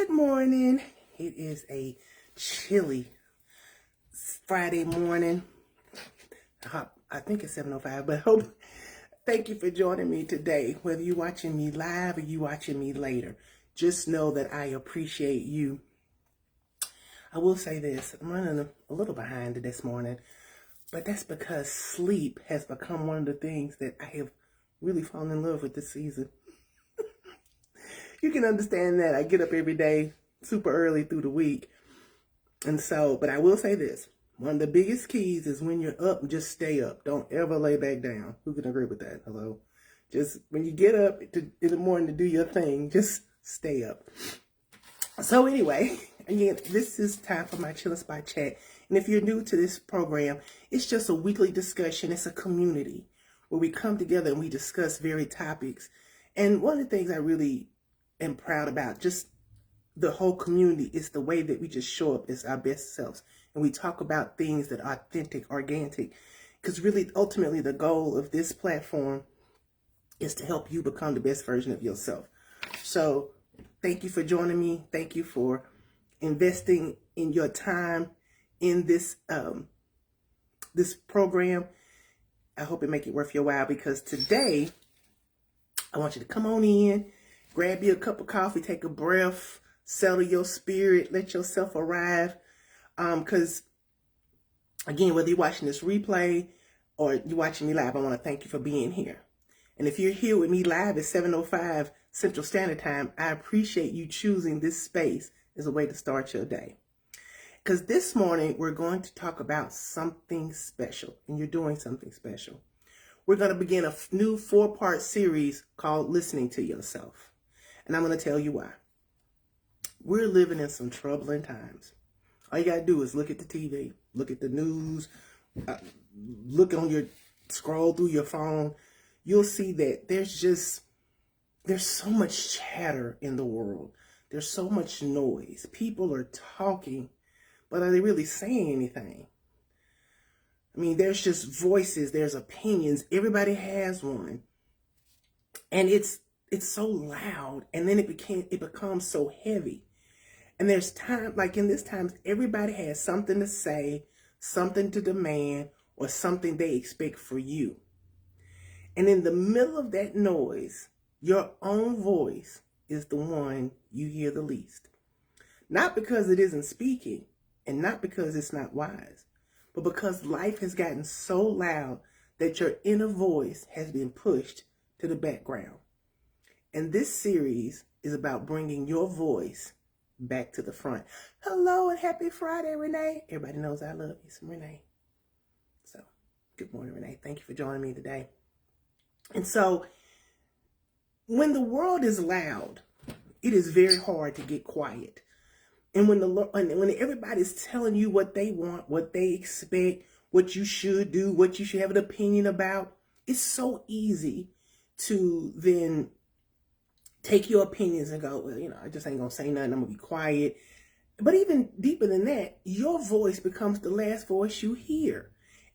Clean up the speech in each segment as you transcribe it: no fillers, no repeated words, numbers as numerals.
Good morning. It is a chilly Friday morning. I think it's 7:05, but thank you for joining me today. Whether you're watching me live or you watching me later, just know that I appreciate you. I will say this, I'm running a little behind this morning, but that's because sleep has become one of the things that I have really fallen in love with this season. You can understand that I get up every day super early through the week. And so, but I will say this, one of the biggest keys is when you're up, just stay up. Don't ever lay back down. Who can agree with that? Hello? Just when you get up in the morning to do your thing, just stay up. So anyway, again, this is time for my Chillin' Spot Chat. And if you're new to this program, it's just a weekly discussion. It's a community where we come together and we discuss varied topics. And one of the things I really am proud about, just the whole community, is the way that we just show up as our best selves. And we talk about things that are authentic, organic. Because really, ultimately, the goal of this platform is to help you become the best version of yourself. So thank you for joining me. Thank you for investing in your time in this this program. I hope it make it worth your while, because today I want you to come on in, grab you a cup of coffee, take a breath, settle your spirit, let yourself arrive. Because again, whether you're watching this replay or you're watching me live, I want to thank you for being here. And if you're here with me live at 7:05 Central Standard Time, I appreciate you choosing this space as a way to start your day. Because this morning, we're going to talk about something special, and you're doing something special. We're going to begin a new 4-part series called Listening to Yourself. And I'm going to tell you why. We're living in some troubling times. All you got to do is look at the TV, look at the news, scroll through your phone. You'll see that there's so much chatter in the world. There's so much noise. People are talking, but are they really saying anything? I mean, there's just voices, there's opinions. Everybody has one. And it's so loud, and then it becomes so heavy. And there's time, like in this time, everybody has something to say, something to demand, or something they expect for you. And in the middle of that noise, your own voice is the one you hear the least. Not because it isn't speaking, and not because it's not wise, but because life has gotten so loud that your inner voice has been pushed to the background. And this series is about bringing your voice back to the front. Hello and happy Friday, Renee. Everybody knows I love you some Renee. So, good morning, Renee. Thank you for joining me today. And so, when the world is loud, it is very hard to get quiet. And when everybody's telling you what they want, what they expect, what you should do, what you should have an opinion about, it's so easy to then take your opinions and go, well, I just ain't gonna say nothing, I'm gonna be quiet. But even deeper than that, your voice becomes the last voice you hear.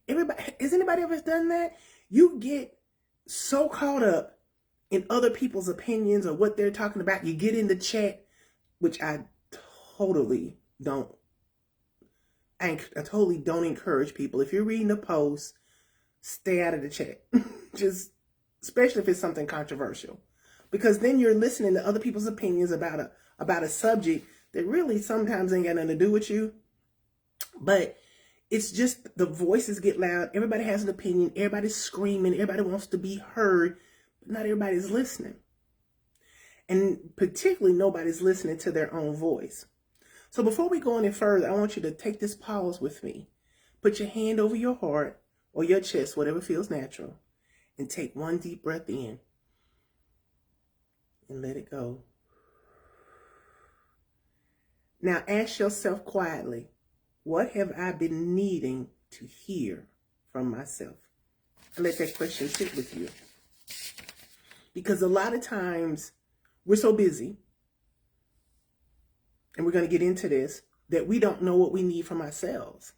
Has anybody ever done that? You get so caught up in other people's opinions or what they're talking about. You get in the chat, which I totally don't encourage people. If you're reading a post, stay out of the chat. Just, especially if it's something controversial. Because then you're listening to other people's opinions about a subject that really sometimes ain't got nothing to do with you. But it's just the voices get loud. Everybody has an opinion. Everybody's screaming. Everybody wants to be heard. But not everybody's listening. And particularly nobody's listening to their own voice. So before we go any further, I want you to take this pause with me. Put your hand over your heart or your chest, whatever feels natural. And take one deep breath in. And let it go. Now ask yourself quietly, what have I been needing to hear from myself? And let that question sit with you. Because a lot of times we're so busy, and we're going to get into this, that we don't know what we need from ourselves.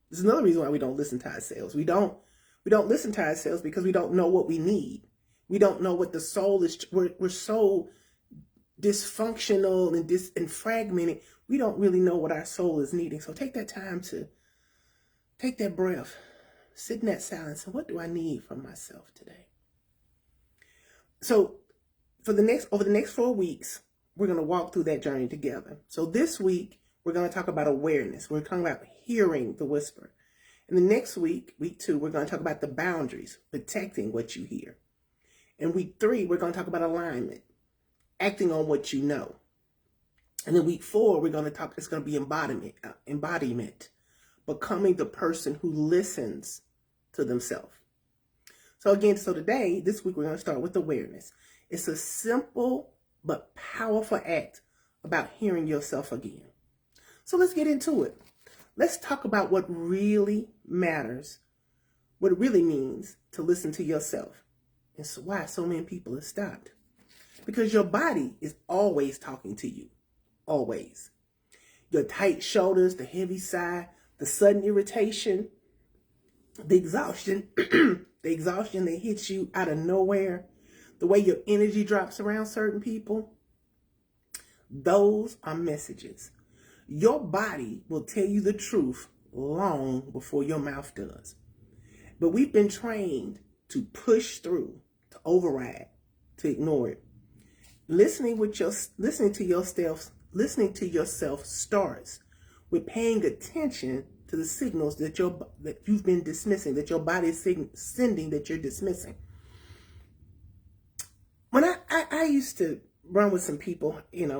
This is another reason why we don't listen to ourselves. We don't listen to ourselves because we don't know what we need. We don't know what the soul is. We're so dysfunctional and fragmented, we don't really know what our soul is needing. So take that time to take that breath, sit in that silence, and what do I need from myself today? So over the next 4 weeks, we're going to walk through that journey together. So this week, we're going to talk about awareness. We're talking about hearing the whisper. And the next week, week 2, we're going to talk about the boundaries, protecting what you hear. And week 3, we're going to talk about alignment, acting on what you know. And then week 4, we're going to talk, it's going to be embodiment, becoming the person who listens to themselves. So again, this week, we're going to start with awareness. It's a simple but powerful act about hearing yourself again. So let's get into it. Let's talk about what really matters, what it really means to listen to yourself. And so why so many people have stopped. Because your body is always talking to you. Always. Your tight shoulders, the heavy sigh, the sudden irritation, the exhaustion, the exhaustion that hits you out of nowhere, the way your energy drops around certain people. Those are messages. Your body will tell you the truth long before your mouth does. But we've been trained to push through, to override, to ignore it. Listening to yourself starts with paying attention to the signals that you've been dismissing, that your body is sending that you're dismissing. When I used to run with some people, and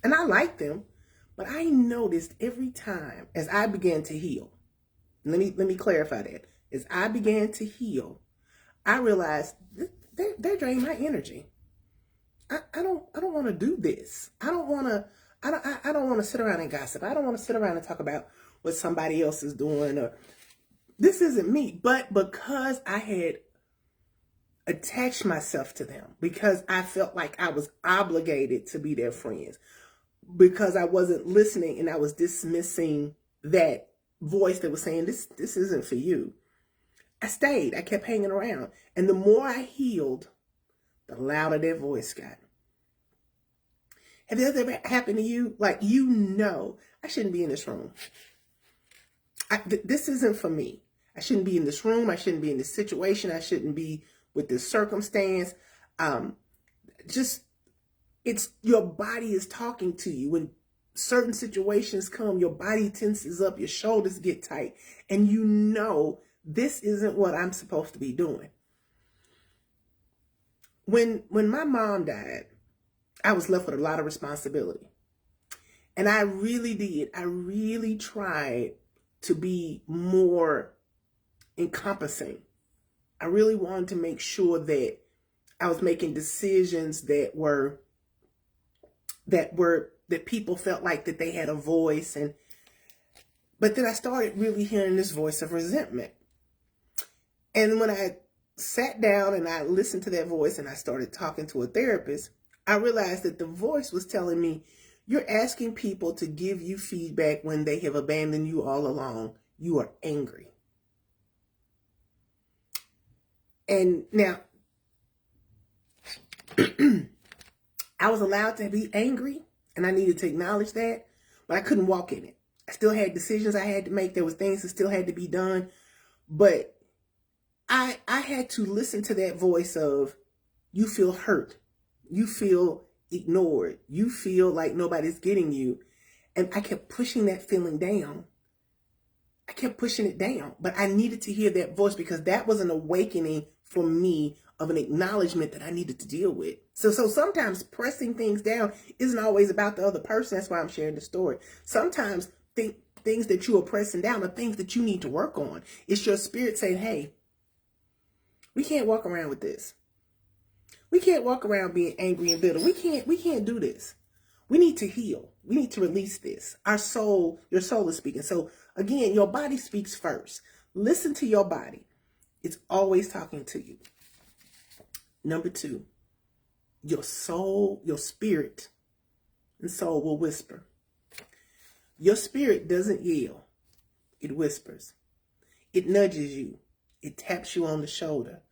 I liked them, but I noticed every time as I began to heal, let me clarify that. As I began to heal, I realized they're draining my energy. I don't want to do this. I don't want to sit around and gossip. I don't want to sit around and talk about what somebody else is doing, or this isn't me. But because I had attached myself to them, because I felt like I was obligated to be their friends, because I wasn't listening and I was dismissing that voice that was saying, this isn't for you. I stayed. I kept hanging around. And the more I healed, the louder their voice got. Have that ever happened to you? Like, I shouldn't be in this room. This isn't for me. I shouldn't be in this room. I shouldn't be in this situation. I shouldn't be with this circumstance. It's your body is talking to you. When certain situations come, your body tenses up, your shoulders get tight, and this isn't what I'm supposed to be doing. When my mom died, I was left with a lot of responsibility. And I really did. I really tried to be more encompassing. I really wanted to make sure that I was making decisions that people felt like that they had a voice. But then I started really hearing this voice of resentment. And when I sat down and I listened to that voice and I started talking to a therapist, I realized that the voice was telling me, you're asking people to give you feedback when they have abandoned you all along. You are angry. And now, I was allowed to be angry and I needed to acknowledge that, but I couldn't walk in it. I still had decisions I had to make. There was things that still had to be done, but I had to listen to that voice of, you feel hurt. You feel ignored. You feel like nobody's getting you. And I kept pushing that feeling down. I kept pushing it down, but I needed to hear that voice because that was an awakening for me of an acknowledgement that I needed to deal with. So sometimes pressing things down isn't always about the other person. That's why I'm sharing the story. Sometimes things that you are pressing down are things that you need to work on. It's your spirit saying, hey, we can't walk around with this. We can't walk around being angry and bitter. We can't do this. We need to heal. We need to release this. Your soul is speaking. So again, your body speaks first. Listen to your body. It's always talking to you. Number 2, your soul, your spirit and soul will whisper. Your spirit doesn't yell. It whispers. It nudges you. It taps you on the shoulder.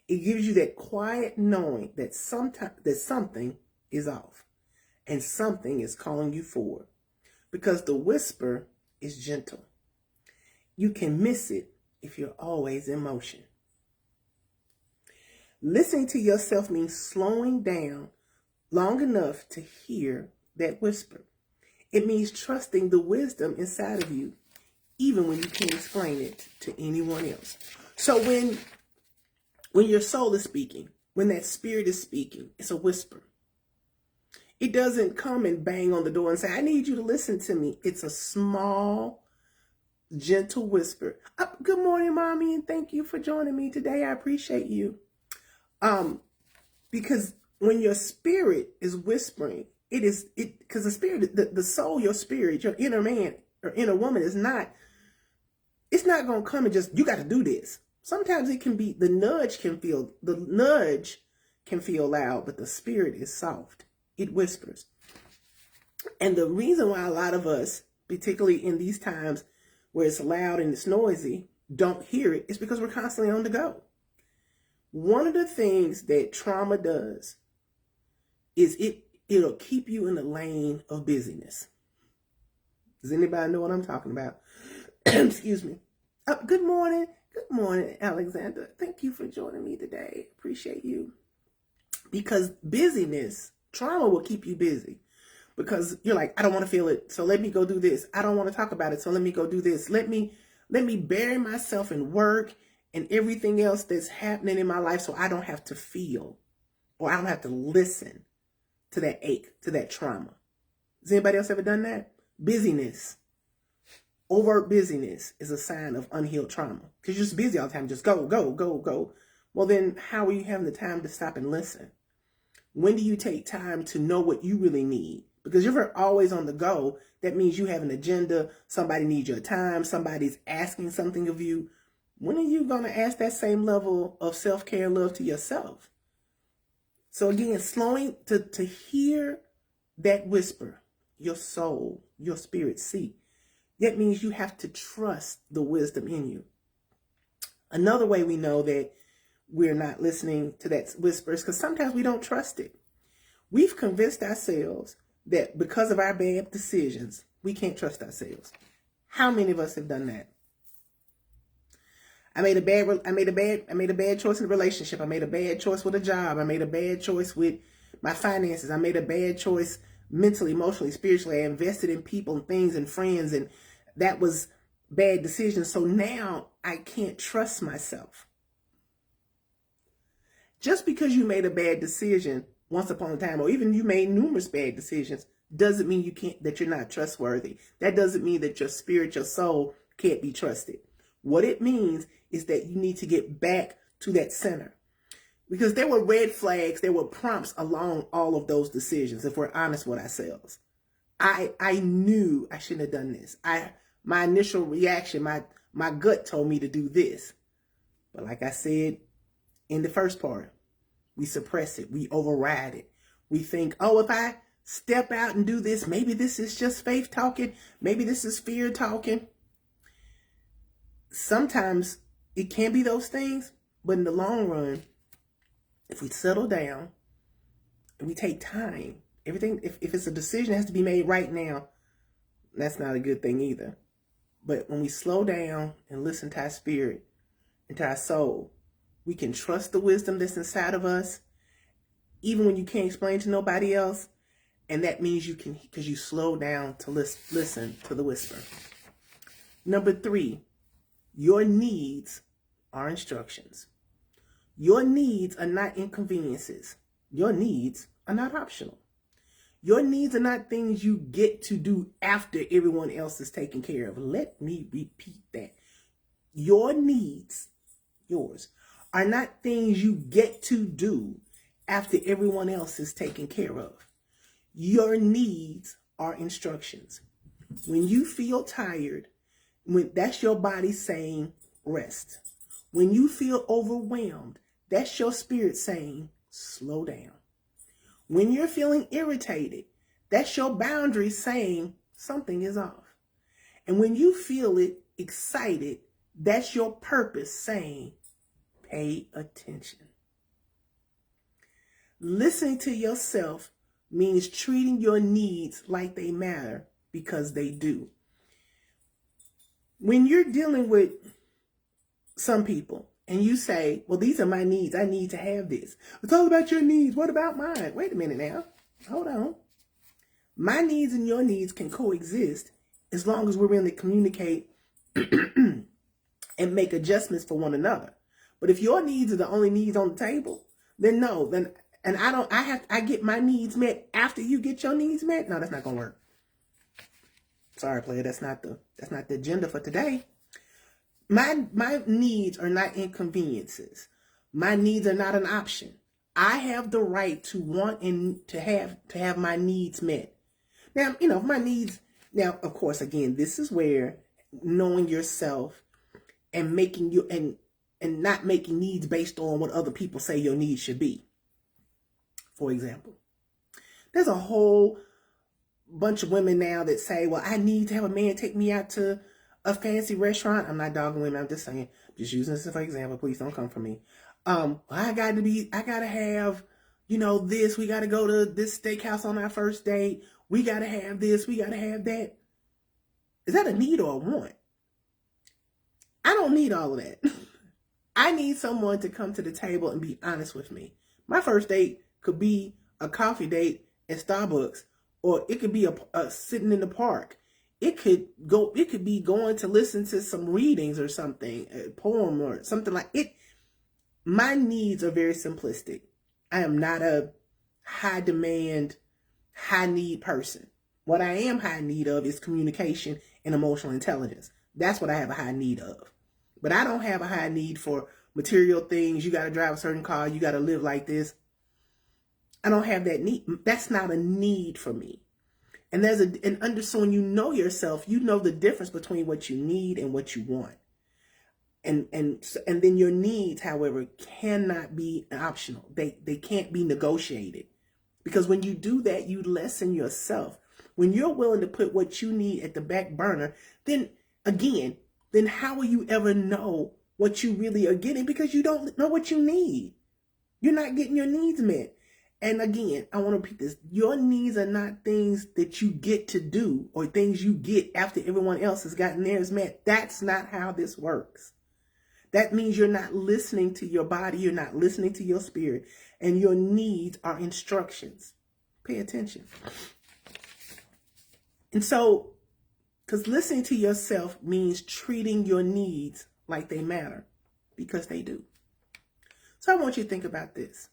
It gives you that quiet knowing that something is off and something is calling you forward, because the whisper is gentle. You can miss it if you're always in motion. Listening to yourself means slowing down long enough to hear that whisper. It means trusting the wisdom inside of you, even when you can't explain it to anyone else. So when your soul is speaking, when that spirit is speaking, it's a whisper. It doesn't come and bang on the door and say, I need you to listen to me. It's a small, gentle whisper. Good morning, Mommy, and thank you for joining me today. I appreciate you. Because when your spirit is whispering, because the spirit, the soul, your spirit, your inner man or inner woman it's not going to come and just, you got to do this. Sometimes it can be, the nudge can feel loud, but the spirit is soft. It whispers. And the reason why a lot of us, particularly in these times where it's loud and it's noisy, don't hear it is because we're constantly on the go. One of the things that trauma does is it'll keep you in the lane of busyness. Does anybody know what I'm talking about? Excuse me. Good morning. Good morning, Alexander. Thank you for joining me today. Appreciate you. Because busyness, trauma will keep you busy. Because you're like, I don't want to feel it, so let me go do this. I don't want to talk about it, so let me go do this. Let me bury myself in work and everything else that's happening in my life so I don't have to feel or I don't have to listen to that ache, to that trauma. Has anybody else ever done that? Busyness. Overt busyness is a sign of unhealed trauma. Because you're just busy all the time. Just go, go, go, go. Well, then how are you having the time to stop and listen? When do you take time to know what you really need? Because if you're always on the go, that means you have an agenda. Somebody needs your time. Somebody's asking something of you. When are you going to ask that same level of self-care and love to yourself? So again, slowing to hear that whisper, your soul, your spirit seek. That means you have to trust the wisdom in you. Another way we know that we're not listening to that whisper is because sometimes we don't trust it. We've convinced ourselves that because of our bad decisions, we can't trust ourselves. How many of us have done that? I made a bad choice in a relationship. I made a bad choice with a job. I made a bad choice with my finances. I made a bad choice mentally, emotionally, spiritually. I invested in people and things and friends, and that was bad decisions. So now I can't trust myself. Just because you made a bad decision once upon a time, or even you made numerous bad decisions, doesn't mean that you're not trustworthy. That doesn't mean that your spirit, your soul can't be trusted. What it means is that you need to get back to that center. Because there were red flags, there were prompts along all of those decisions, if we're honest with ourselves. I knew I shouldn't have done this. My initial reaction, my gut told me to do this. But like I said in the first part, we suppress it, we override it. We think, oh, if I step out and do this, maybe this is just faith talking, maybe this is fear talking. Sometimes it can be those things, but in the long run, if we settle down and we take time, everything, if it's a decision that has to be made right now, that's not a good thing either. But when we slow down and listen to our spirit and to our soul, we can trust the wisdom that's inside of us, even when you can't explain to nobody else. And that means you can, because you slow down to listen to the whisper. Number 3, your needs are instructions. Your needs are not inconveniences. Your needs are not optional. Your needs are not things you get to do after everyone else is taken care of. Let me repeat that. Your needs, yours, are not things you get to do after everyone else is taken care of. Your needs are instructions. When you feel tired, that's your body saying rest. When you feel overwhelmed, that's your spirit saying slow down. When you're feeling irritated, that's your boundary saying something is off. And when you feel it excited, that's your purpose saying pay attention. Listening to yourself means treating your needs like they matter because they do. When you're dealing with some people and you say, well, these are my needs. I need to have this. It's all about your needs. What about mine? Wait a minute now. Hold on. My needs and your needs can coexist as long as we're willing to communicate and make adjustments for one another. But if your needs are the only needs on the table, then no, and I get my needs met after you get your needs met. No, that's not gonna work. Sorry, player, that's not the agenda for today. My needs are not inconveniences. My needs are not an option. I have the right to want and to have my needs met. Now, my needs. Now, of course, again, this is where knowing yourself and making you and not making needs based on what other people say your needs should be. For example, there's a whole bunch of women now that say, well, I need to have a man take me out to a fancy restaurant. I'm not dogging women. I'm just saying, just using this as an example. Please don't come for me. I gotta have, this. We gotta go to this steakhouse on our first date. We gotta have this. We gotta have that. Is that a need or a want? I don't need all of that. I need someone to come to the table and be honest with me. My first date could be a coffee date at Starbucks, or it could be a sitting in the park. It could be going to listen to some readings or something, a poem or something like it. My needs are very simplistic. I am not a high demand, high need person. What I am high need of is communication and emotional intelligence. That's what I have a high need of. But I don't have a high need for material things. You got to drive a certain car. You got to live like this. I don't have that need. That's not a need for me. And so when you know yourself, you know the difference between what you need and what you want. And then your needs, however, cannot be optional. They can't be negotiated. Because when you do that, you lessen yourself. When you're willing to put what you need at the back burner, then how will you ever know what you really are getting? Because you don't know what you need. You're not getting your needs met. And again, I want to repeat this. Your needs are not things that you get to do or things you get after everyone else has gotten theirs met. That's not how this works. That means you're not listening to your body. You're not listening to your spirit. And your needs are instructions. Pay attention. And so, because listening to yourself means treating your needs like they matter, because they do. So I want you to think about this.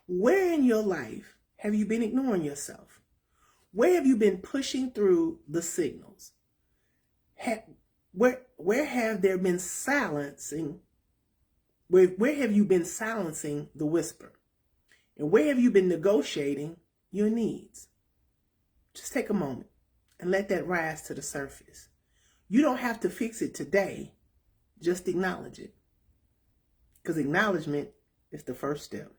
Where in your life have you been ignoring yourself? Where have you been pushing through the signals? Where have there been silencing? Where have you been silencing the whisper? And where have you been negotiating your needs? Just take a moment and let that rise to the surface. You don't have to fix it today. Just acknowledge it. Because acknowledgement is the first step.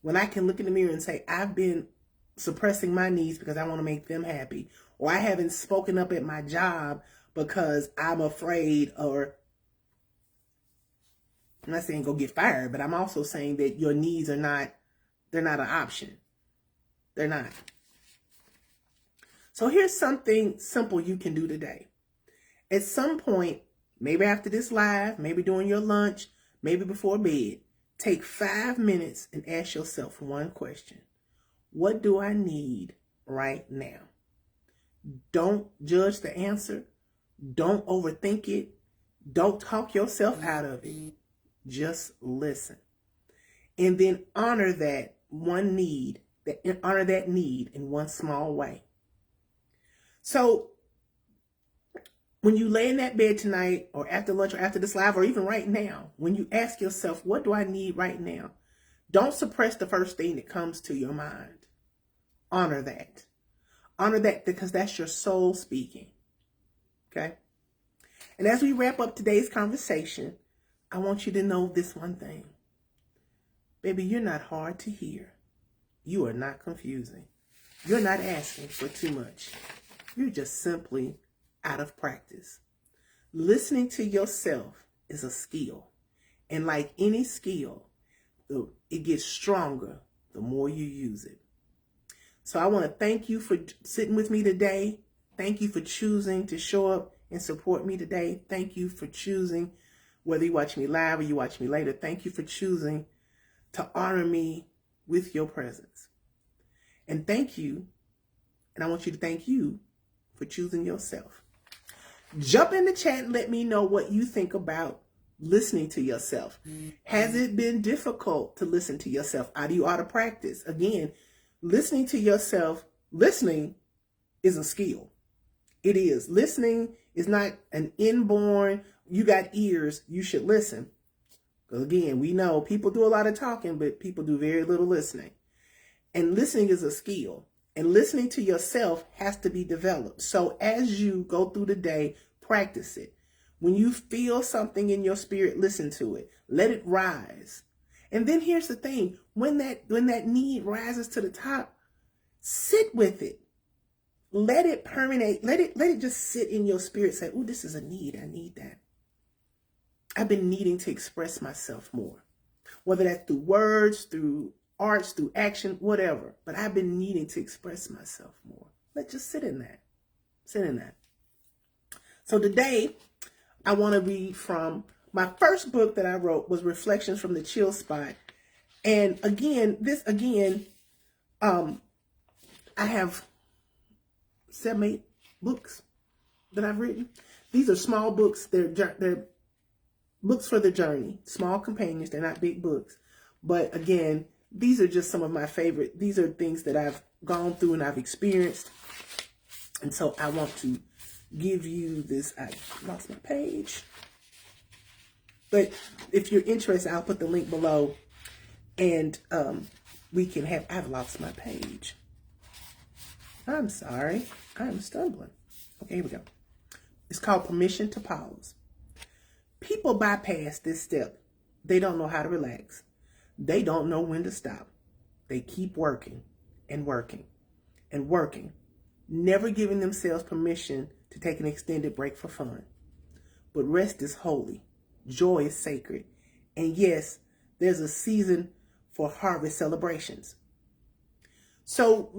When I can look in the mirror and say, I've been suppressing my needs because I want to make them happy, or I haven't spoken up at my job because I'm afraid, or I'm not saying go get fired, but I'm also saying that your needs are not, they're not an option. They're not. So here's something simple you can do today. At some point, maybe after this live, maybe during your lunch, maybe before bed, take 5 minutes and ask yourself one question. What do I need right now? Don't judge the answer. Don't overthink it. Don't talk yourself out of it. Just listen. And then honor that need in one small way. So when you lay in that bed tonight or after lunch or after this live or even right now, when you ask yourself, what do I need right now? Don't suppress the first thing that comes to your mind. Honor that. Honor that because that's your soul speaking. Okay? And as we wrap up today's conversation, I want you to know this one thing. Baby, you're not hard to hear. You are not confusing. You're not asking for too much. You're just simply out of practice. Listening to yourself is a skill. And like any skill, it gets stronger the more you use it. So I want to thank you for sitting with me today. Thank you for choosing to show up and support me today. Thank you for choosing, whether you watch me live or you watch me later, thank you for choosing to honor me with your presence. And thank you, and I want you to thank you for choosing yourself. Jump in the chat and let me know what you think about listening to yourself. Has it been difficult to listen to yourself? Are you out of practice? Again, listening to yourself, listening is a skill. It is. Listening is not an inborn, you got ears, you should listen. Because again, we know people do a lot of talking, but people do very little listening. And listening is a skill. And listening to yourself has to be developed. So as you go through the day, practice it. When you feel something in your spirit, listen to it. Let it rise. And then here's the thing. When that need rises to the top, sit with it. Let it permeate. Let it just sit in your spirit. Say, oh, this is a need. I need that. I've been needing to express myself more. Whether that's through words, through arts, through action, whatever. But I've been needing to express myself more. Let's just sit in that. Sit in that. So today, I want to read from my first book that I wrote was Reflections from the Chill Spot. And again, I have 7, 8 books that I've written. These are small books. They're books for the journey, small companions. They're not big books. But again, these are just some of my favorite. These are things that I've gone through and I've experienced. And so I want to give you this. I lost my page. But if you're interested, I'll put the link below. And we can have, I've lost my page. I'm sorry. I'm stumbling. Okay, here we go. It's called Permission to Pause. People bypass this step. They don't know how to relax. They don't know when to stop. They keep working and working and working, never giving themselves permission to take an extended break for fun. But rest is holy. Joy is sacred. And yes, there's a season for harvest celebrations. So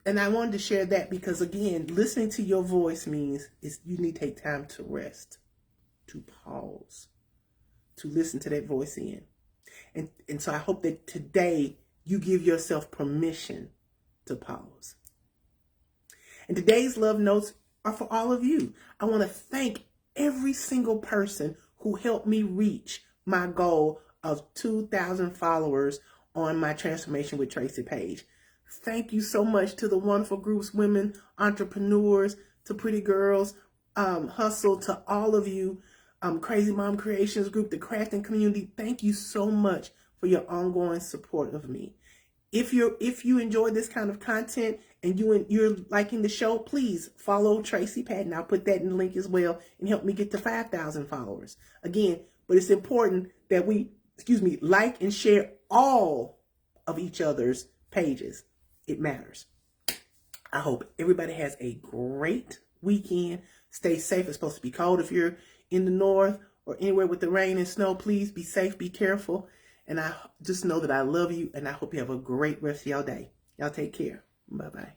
and I wanted to share that because again, listening to your voice means you need to take time to rest, to pause, to listen to that voice in. And so I hope that today you give yourself permission to pause. And today's love notes are for all of you. I want to thank every single person who helped me reach my goal of 2,000 followers on my Transformation with Tracy page. Thank you so much to the wonderful groups, women, entrepreneurs, to Pretty Girls, Hustle, to all of you, Crazy Mom Creations group, the crafting community. Thank you so much for your ongoing support of me. If you enjoy this kind of content and you're liking the show, please follow Tracy Patton. I'll put that in the link as well and help me get to 5,000 followers. Again, but it's important that we, like and share all of each other's pages. It matters. I hope everybody has a great weekend. Stay safe. It's supposed to be cold. If you're in the north or anywhere with the rain and snow, please be safe, be careful. And I just know that I love you and I hope you have a great rest of your day. Y'all take care. Bye-bye.